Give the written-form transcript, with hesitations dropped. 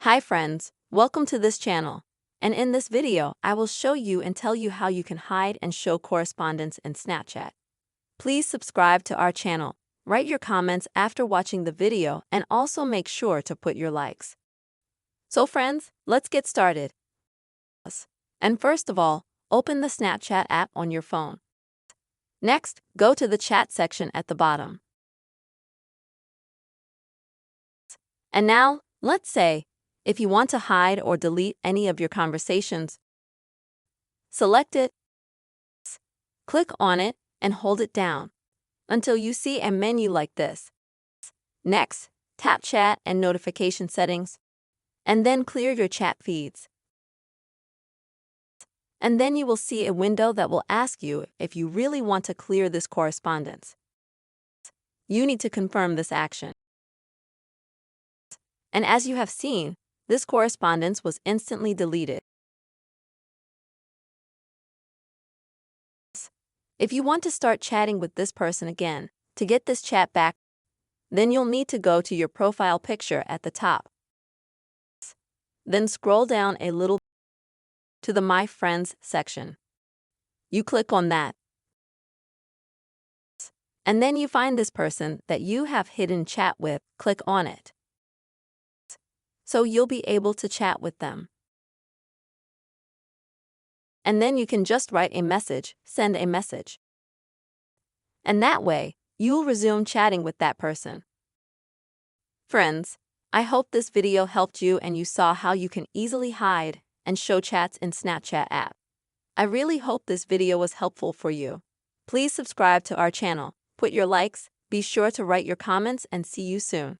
Hi friends, welcome to this channel. And in this video, I will show you and tell you how you can hide and show correspondence in Snapchat. Please subscribe to our channel, write your comments after watching the video, and also make sure to put your likes. So friends, let's get started. And first of all, open the Snapchat app on your phone. Next, go to the chat section at the bottom. And now, let's say, if you want to hide or delete any of your conversations, select it, click on it, and hold it down until you see a menu like this. Next, tap Chat and Notification Settings, and then clear your chat feeds. And then you will see a window that will ask you if you really want to clear this correspondence. You need to confirm this action. And as you have seen, this correspondence was instantly deleted. If you want to start chatting with this person again, to get this chat back, then you'll need to go to your profile picture at the top. Then scroll down a little to the My Friends section. You click on that. And then you find this person that you have hidden chat with, click on it. So you'll be able to chat with them. And then you can just write a message, send a message. And that way, you'll resume chatting with that person. Friends, I hope this video helped you and you saw how you can easily hide and show chats in Snapchat app. I really hope this video was helpful for you. Please subscribe to our channel, put your likes, be sure to write your comments, and see you soon.